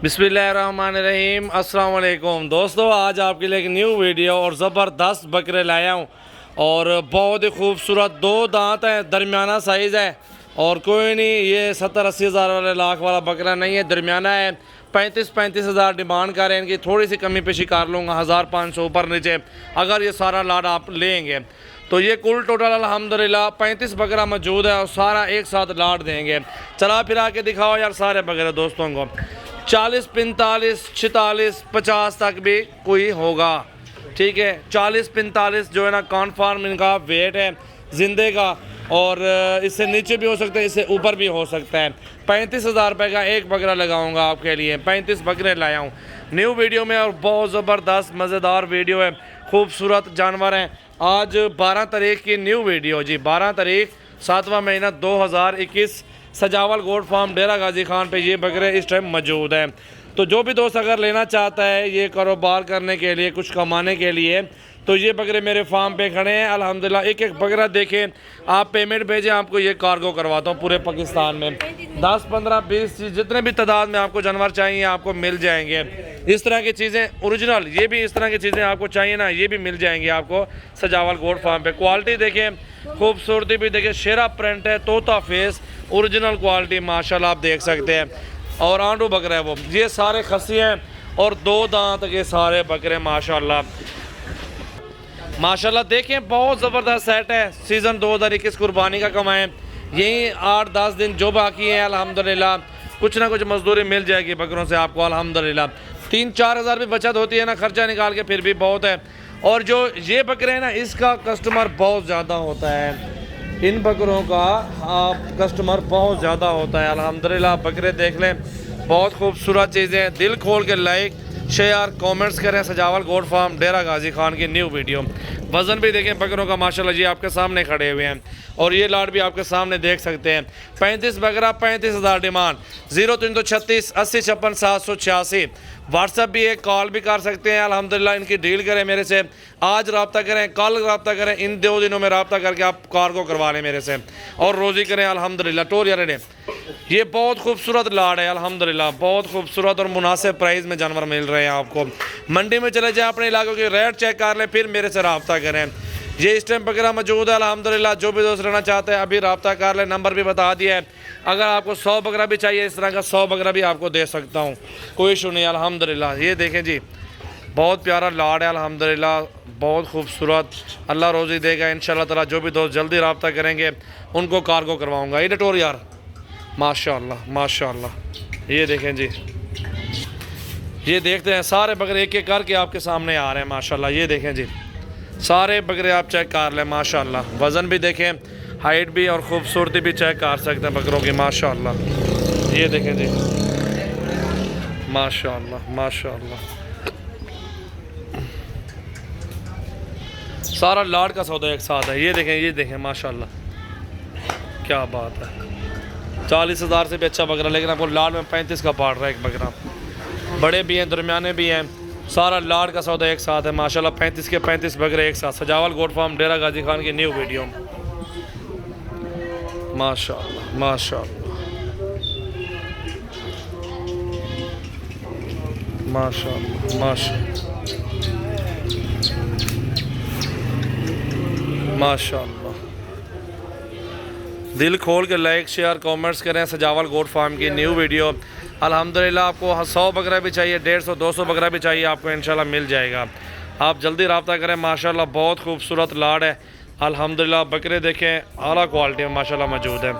बिस्मिल्लाहिर्रहमानिर्रहीम। अस्सलाम वालेकुम दोस्तों, आज आपके लिए एक न्यू वीडियो और ज़बरदस्त बकरे लाया हूँ और बहुत ही खूबसूरत दो दांत हैं, दरमियाना साइज़ है और कोई नहीं, ये 70-80 हज़ार वाले लाख वाला बकरा नहीं है, दरमियाना है। 35-35 हज़ार डिमांड करें, इनकी थोड़ी सी कमी पेशी कर लूँगा, 1500 ऊपर नीचे अगर ये सारा लाड आप लेंगे तो ये कुल टोटल अल्हम्दुलिल्लाह 35 बकरा मौजूद है और सारा एक साथ लाड देंगे। चला फिरा के दिखाओ यार सारे बकरे दोस्तों को। 40, 45, 46, 50 तक भी कोई होगा, ठीक है। 40, 45 जो है ना कॉन्फर्म इनका वेट है जिंदे का, और इससे नीचे भी हो सकता है, इससे ऊपर भी हो सकता है। 35 हज़ार रुपये का एक बकरा लगाऊंगा आपके लिए। 35 बकरे लाया हूँ न्यू वीडियो में और बहुत ज़बरदस्त मज़ेदार वीडियो है, खूबसूरत जानवर हैं। आज 12 तारीख की न्यू वीडियो जी, 12 तारीख 7वां महीना 2021, सजावल गोट फार्म डेरा गाजी खान पे ये बकरे इस टाइम मौजूद हैं। तो जो भी दोस्त अगर लेना चाहता है ये कारोबार करने के लिए, कुछ कमाने के लिए, तो ये बकरे मेरे फार्म पे खड़े हैं अल्हम्दुलिल्लाह। एक एक बकरा देखें, आप पेमेंट भेजें, आपको ये कार्गो करवाता हूँ पूरे पाकिस्तान में। 10, 15, 20 जितने भी तादाद में आपको जानवर चाहिए आपको मिल जाएंगे। इस तरह की चीज़ें ओरिजिनल, ये भी इस तरह की चीज़ें आपको चाहिए ना, ये भी मिल जाएंगी आपको सजावल गोट फार्म पे। क्वालिटी देखें, खूबसूरती भी देखें, शेरा प्रिंट है, तोता फेस, ओरिजिनल क्वालिटी माशाल्लाह आप देख सकते हैं। और आंडू बकरा है वो, ये सारे खस्सी हैं और दो दांत के सारे बकरे माशाल्लाह माशाल्लाह। देखें बहुत ज़बरदस्त सेट है। सीज़न 2021 कुर्बानी का कमाएं, यही 8-10 दिन जो बाकी हैं अल्हम्दुलिल्लाह कुछ ना कुछ मजदूरी मिल जाएगी बकरों से आपको अल्हम्दुलिल्लाह। 3-4 हज़ार भी बचत होती है ना, खर्चा निकाल के फिर भी बहुत है। और जो ये बकरे हैं ना, इसका कस्टमर बहुत ज़्यादा होता है, इन बकरों का कस्टमर बहुत ज़्यादा होता है अल्हम्दुलिल्लाह। बकरे देख लें, बहुत खूबसूरत चीज़ें, दिल खोल के लाइक शेयर कमेंट्स करें। सजावल गोट फार्म डेरा गाजी खान की न्यू वीडियो। वज़न भी देखें बकरों का माशाल्लाह जी आपके सामने खड़े हुए हैं और ये लाड भी आपके सामने देख सकते हैं। 35 बकरा, 35 हज़ार डिमांड। 0336 80 56 786। व्हाट्सअप भी है, कॉल भी कर सकते हैं अल्हम्दुलिल्लाह। इनकी डील करें मेरे से, आज रब्ता करें, कल रब्ता करें, इन 2 दिनों में रब्ता करके आप कार्गो करवा लें मेरे से और रोज़ी करें अल्हम्दुलिल्लाह। टोरिया रेडे, ये बहुत खूबसूरत लाड है अल्हम्दुलिल्लाह, बहुत खूबसूरत और मुनासिब प्राइस में जानवर मिल रहे हैं आपको। मंडी में चले जाएं, अपने इलाकों की रेट चेक कर लें, फिर मेरे से रब्ता करें। ये इस टाइम बकरा मौजूद है अल्हम्दुलिल्लाह। जो भी दोस्त लेना चाहते हैं अभी रब्ता कर लें, नंबर भी बता दिया है। अगर आपको 100 बकरा भी चाहिए इस तरह का, 100 बकरा भी आपको दे सकता हूँ, कोई इशू नहीं अल्हम्दुलिल्लाह। ये देखें जी, बहुत प्यारा लाड है अल्हम्दुलिल्लाह, बहुत खूबसूरत। अल्लाह रोज़ी देगा इंशाल्लाह ताला। जो भी दोस्त जल्दी रब्ता करेंगे उनको कार्गो करवाऊँगा। ये डटोर यार माशाल्लाह माशाल्लाह। ये देखें जी, ये देखते हैं सारे बकरे एक एक करके आपके सामने आ रहे हैं माशाल्लाह। ये देखें जी, सारे बकरे आप चेक कर लें माशाल्लाह। वज़न भी देखें, हाइट भी और ख़ूबसूरती भी चेक कर सकते हैं बकरों की माशाल्लाह। ये देखें जी माशाल्लाह माशाल्लाह। सारा लाड का सौदा एक साथ है। ये देखें माशाल्लाह, क्या बात है। 40 हज़ार से भी अच्छा बकरा, लेकिन आपको लाड में 35 का पड़ रहा है एक बकरा। बड़े भी हैं, दरमियाने भी हैं, सारा लाड का सौदा एक साथ है माशाल्लाह। 35 के 35 बकरे एक साथ। सजावल गोट फार्म डेरा गाजी खान की न्यू वीडियो माशाल्लाह माशाल्लाह माशाल्लाह माशाल्लाह माशाल्लाह। दिल खोल के लाइक शेयर कमेंट्स करें। सजावल गोट फार्म की न्यू वीडियो अल्हम्दुलिल्लाह। आपको 100 बकरा भी चाहिए, 150, 200 बकरा भी चाहिए, आपको इंशाल्लाह मिल जाएगा। आप जल्दी रब्ता करें माशाल्लाह। बहुत खूबसूरत लाड है अल्हम्दुलिल्लाह। बकरे देखें, आला क्वालिटी में माशाल्लाह मौजूद है।